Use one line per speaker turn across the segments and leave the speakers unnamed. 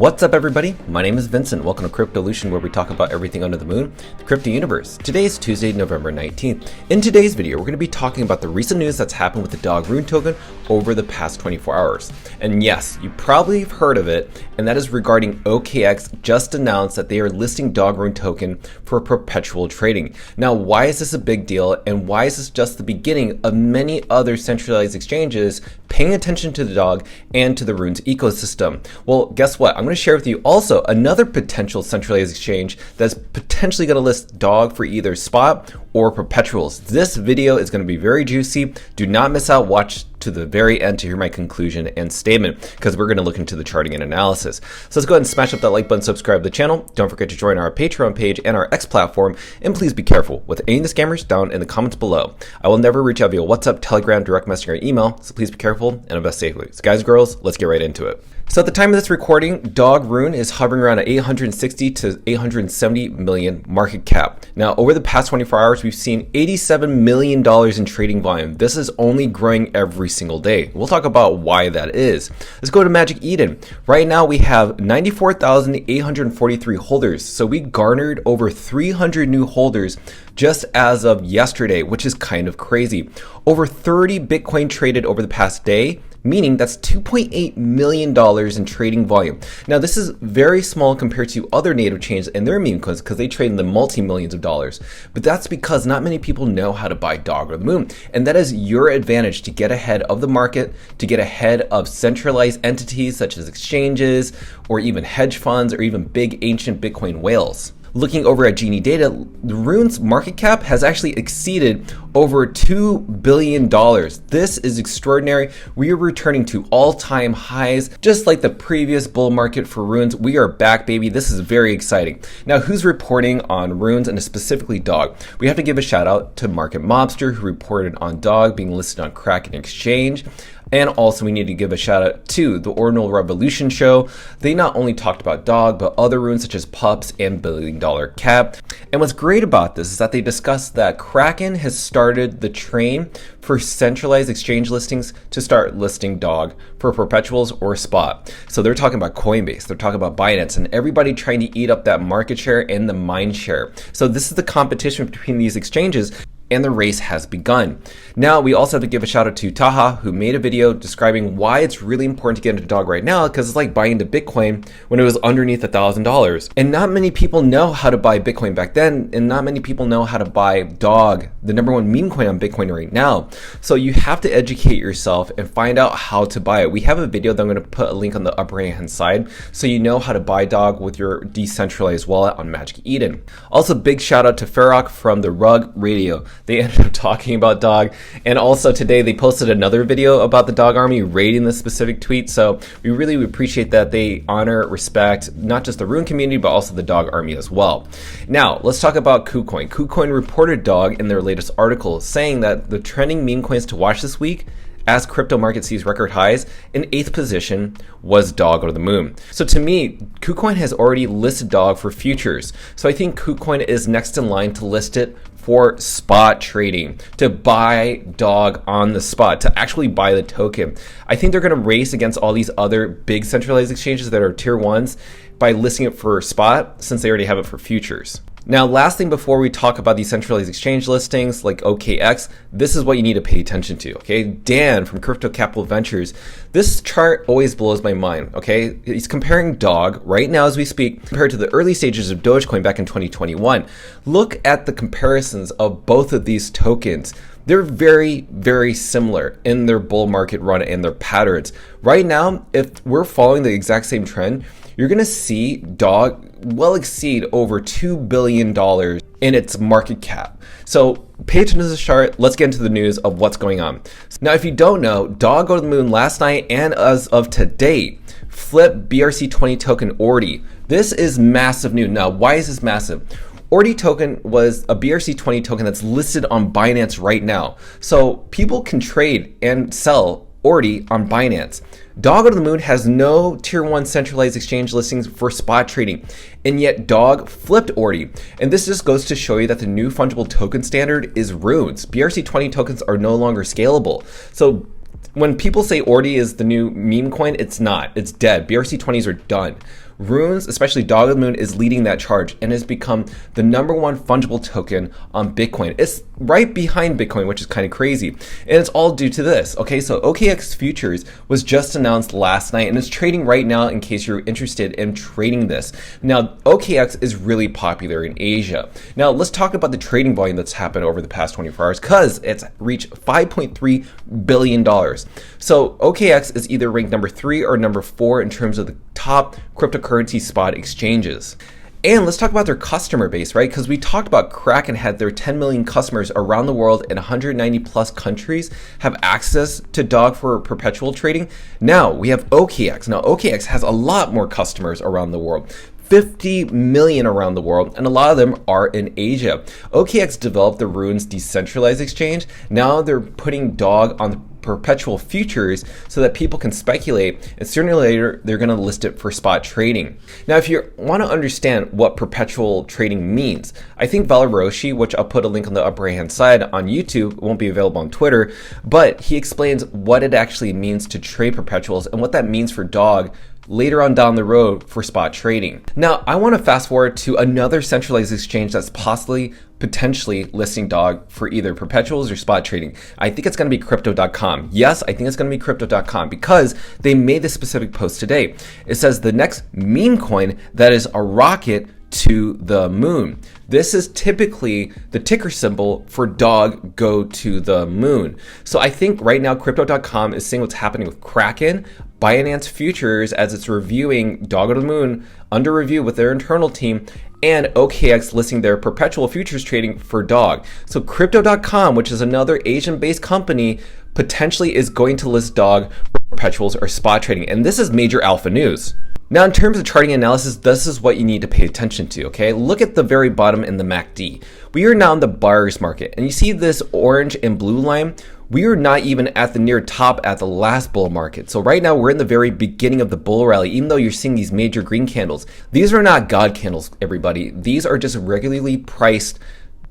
What's up everybody? My name is Vincent. Welcome to Cryptolution, where we talk about everything under the moon, the crypto universe. Today is Tuesday, November 19th. In today's video, we're going to be talking about the recent news that's happened with the Doge Rune token over the past 24 hours. And yes, you probably have heard of it, and that is regarding OKX just announced that they are listing Doge Rune token for perpetual trading. Now, why is this a big deal, and why is this just the beginning of many other centralized exchanges paying attention to the Doge and to the Rune's ecosystem? Well, guess what? I'm going to share with you also another potential centralized exchange that's potentially going to list Doge for either spot or perpetuals. This video is going to be very juicy. Do not miss out. Watch to the very end to hear my conclusion and statement, because we're going to look into the charting and analysis. So let's go ahead and smash up that like button, subscribe to the channel. Don't forget to join our Patreon page and our X platform, and please be careful with any of the scammers down in the comments below. I will never reach out via WhatsApp, Telegram, direct messaging, or email, so please be careful and invest safely. So guys and girls, let's get right into it. So at the time of this recording, Doge Rune is hovering around at 860 to 870 million market cap. Now, over the past 24 hours, we've seen $87 million in trading volume. This is only growing every single day. We'll talk about why that is. Let's go to Magic Eden. Right now, we have 94,843 holders. So we garnered over 300 new holders just as of yesterday, which is kind of crazy. Over 30 Bitcoin traded over the past day, meaning that's $2.8 million in trading volume. Now, this is very small compared to other native chains and their meme coins, because they trade in the multi-millions of dollars. But that's because not many people know how to buy Doge or the moon. And that is your advantage to get ahead of the market, to get ahead of centralized entities such as exchanges, or even hedge funds, or even big ancient Bitcoin whales. Looking over at Genie data, the Rune's market cap has actually exceeded over $2 billion. This is extraordinary. We are returning to all-time highs. Just like the previous bull market for Runes, we are back, baby. This is very exciting. Now, who's reporting on Runes and specifically Doge? We have to give a shout out to Market Mobster, who reported on Doge being listed on Kraken Exchange. And also we need to give a shout out to the Ordinal Revolution show. They not only talked about Doge, but other runes such as Pups and $1 billion cap. And what's great about this is that they discussed that Kraken has started the train for centralized exchange listings to start listing Doge for perpetuals or spot. So they're talking about Coinbase, they're talking about Binance, and everybody trying to eat up that market share and the mind share. So this is the competition between these exchanges, and the race has begun. Now, we also have to give a shout out to Taha, who made a video describing why it's really important to get into Doge right now, because it's like buying into Bitcoin when it was underneath $1,000. And not many people know how to buy Bitcoin back then, and not many people know how to buy Doge, the #1 meme coin on Bitcoin right now. So you have to educate yourself and find out how to buy it. We have a video that I'm going to put a link on the upper right hand side, so you know how to buy Doge with your decentralized wallet on Magic Eden. Also, big shout out to Farrock from the Rug Radio. They ended up talking about Doge, and also today they posted another video about the Doge army rating this specific tweet. So we really appreciate that they honor, respect not just the Rune community, but also the Doge army as well. Now, let's talk about Kucoin. Kucoin reported Doge in their latest article, saying that the trending meme coins to watch this week, as crypto market sees record highs, in 8th position was Doge or the moon. So to me, Kucoin has already listed Doge for futures. So I think Kucoin is next in line to list it for spot trading, to buy Doge on the spot, to actually buy the token. I think they're going to race against all these other big centralized exchanges that are tier ones by listing it for spot, since they already have it for futures. Now, last thing before we talk about these centralized exchange listings like OKX, this is what you need to pay attention to, okay? Dan from Crypto Capital Ventures, this chart always blows my mind, okay? He's comparing Doge right now as we speak compared to the early stages of Dogecoin back in 2021. Look at the comparisons of both of these tokens. They're very, very similar in their bull market run and their patterns. Right now, if we're following the exact same trend, you're going to see Doge well exceed over $2 billion in its market cap. So pay attention to this chart. Let's get into the news of what's going on. Now, if you don't know, Doge go to the moon last night, and as of today, flipped BRC20 token Ordi. This is massive news. Now, why is this massive? Ordi token was a BRC20 token that's listed on Binance right now. So people can trade and sell Ordi on Binance. Doge to the Moon has no tier 1 centralized exchange listings for spot trading, and yet Doge flipped Ordi. And this just goes to show you that the new fungible token standard is Runes. BRC20 tokens are no longer scalable. So when people say Ordi is the new meme coin, it's not. It's dead. BRC20s are done. Runes, especially Dog of the Moon, is leading that charge and has become the #1 fungible token on Bitcoin. It's right behind Bitcoin, which is kind of crazy. And it's all due to this. Okay, so OKX Futures was just announced last night and it's trading right now in case you're interested in trading this. Now, OKX is really popular in Asia. Now, let's talk about the trading volume that's happened over the past 24 hours because it's reached $5.3 billion. So OKX is either ranked #3 or #4 in terms of the top cryptocurrency spot exchanges. And let's talk about their customer base, right? Because we talked about Kraken had their 10 million customers around the world in 190 plus countries have access to Dog for perpetual trading. Now we have OKX. Now OKX has a lot more customers around the world. 50 million around the world, and a lot of them are in Asia. OKX developed the Rune's decentralized exchange. Now they're putting Dog on the Perpetual Futures so that people can speculate, and sooner or later they're going to list it for spot trading. Now, if you want to understand what perpetual trading means, I think Valeroshi, which I'll put a link on the upper right hand side on YouTube, it won't be available on Twitter, but he explains what it actually means to trade perpetuals and what that means for Dog later on down the road for spot trading. Now, I want to fast forward to another centralized exchange that's potentially listing Dog for either perpetuals or spot trading. I think it's going to be Crypto.com. Yes, I think it's going to be Crypto.com because they made this specific post today. It says the next meme coin that is a rocket to the moon. This is typically the ticker symbol for Dog go to the moon. So I think right now Crypto.com is seeing what's happening with Kraken, Binance Futures as it's reviewing Dog to the Moon under review with their internal team, and OKX listing their perpetual futures trading for Dog. So Crypto.com, which is another Asian-based company, potentially is going to list Dog for perpetuals or spot trading. And this is major alpha news. Now, in terms of charting analysis, this is what you need to pay attention to, okay? Look at the very bottom in the MACD. We are now in the buyer's market, and you see this orange and blue line? We are not even at the near top at the last bull market. So right now we're in the very beginning of the bull rally, even though you're seeing these major green candles. These are not God candles, everybody. These are just regularly priced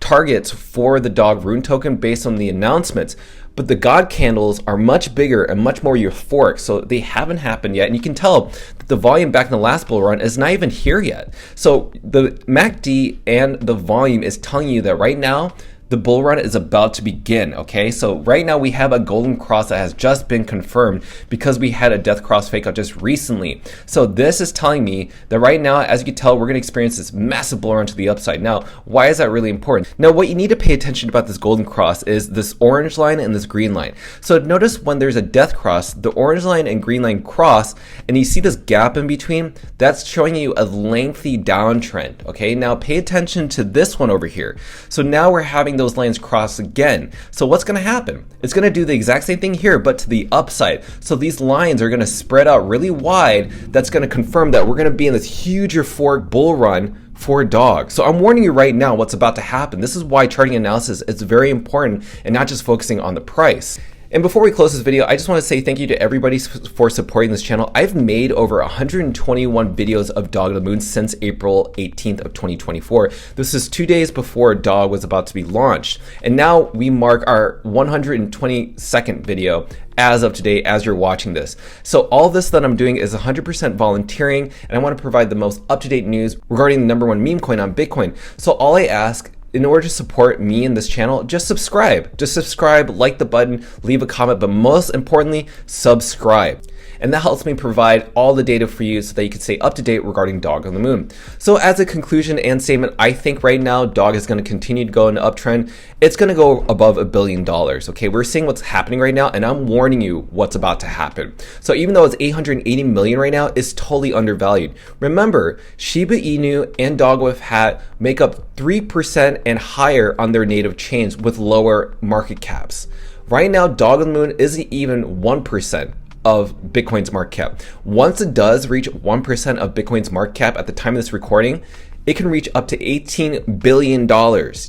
targets for the Dog Rune token based on the announcements. But the God candles are much bigger and much more euphoric, so they haven't happened yet. And you can tell that the volume back in the last bull run is not even here yet. So the MACD and the volume is telling you that right now, the bull run is about to begin, okay? So right now we have a golden cross that has just been confirmed because we had a death cross fake out just recently. So this is telling me that right now, as you can tell, we're gonna experience this massive bull run to the upside. Now, why is that really important? Now, what you need to pay attention about this golden cross is this orange line and this green line. So notice when there's a death cross, the orange line and green line cross, and you see this gap in between, that's showing you a lengthy downtrend, okay? Now pay attention to this one over here. So now we're having those lines cross again. So what's going to happen? It's going to do the exact same thing here, but to the upside. So these lines are going to spread out really wide. That's going to confirm that we're going to be in this huge euphoric bull run for Dog. So I'm warning you right now what's about to happen. This is why charting analysis is very important and not just focusing on the price. And before we close this video, I just want to say thank you to everybody for supporting this channel. I've made over 121 videos of Dog to the Moon since April 18th of 2024. This is 2 days before Dog was about to be launched. And now we mark our 122nd video as of today as you're watching this. So all this that I'm doing is 100% volunteering, and I want to provide the most up-to-date news regarding the #1 meme coin on Bitcoin. So all I ask, in order to support me and this channel, just subscribe. Just subscribe, like the button, leave a comment, but most importantly, subscribe. And that helps me provide all the data for you so that you can stay up to date regarding Dog on the Moon. So as a conclusion and statement, I think right now Dog is going to continue to go in an uptrend. It's going to go above $1 billion. Okay, we're seeing what's happening right now, and I'm warning you what's about to happen. So even though it's 880 million right now, it's totally undervalued. Remember, Shiba Inu and Dog with Hat make up 3% and higher on their native chains with lower market caps. Right now, Dog on the Moon isn't even 1% of Bitcoin's market cap. Once it does reach 1% of Bitcoin's market cap at the time of this recording, it can reach up to $18 billion.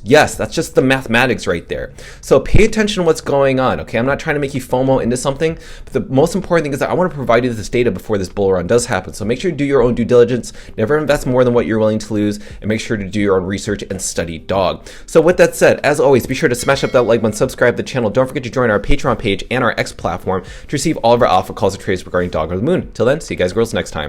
Yes, that's just the mathematics right there. So pay attention to what's going on, okay? I'm not trying to make you FOMO into something, but the most important thing is that I want to provide you this data before this bull run does happen. So make sure to do your own due diligence, never invest more than what you're willing to lose, and make sure to do your own research and study Dog. So with that said, as always, be sure to smash up that like button, subscribe to the channel. Don't forget to join our Patreon page and our X platform to receive all of our alpha calls to trades regarding Dog on the Moon. Till then, see you guys girls next time.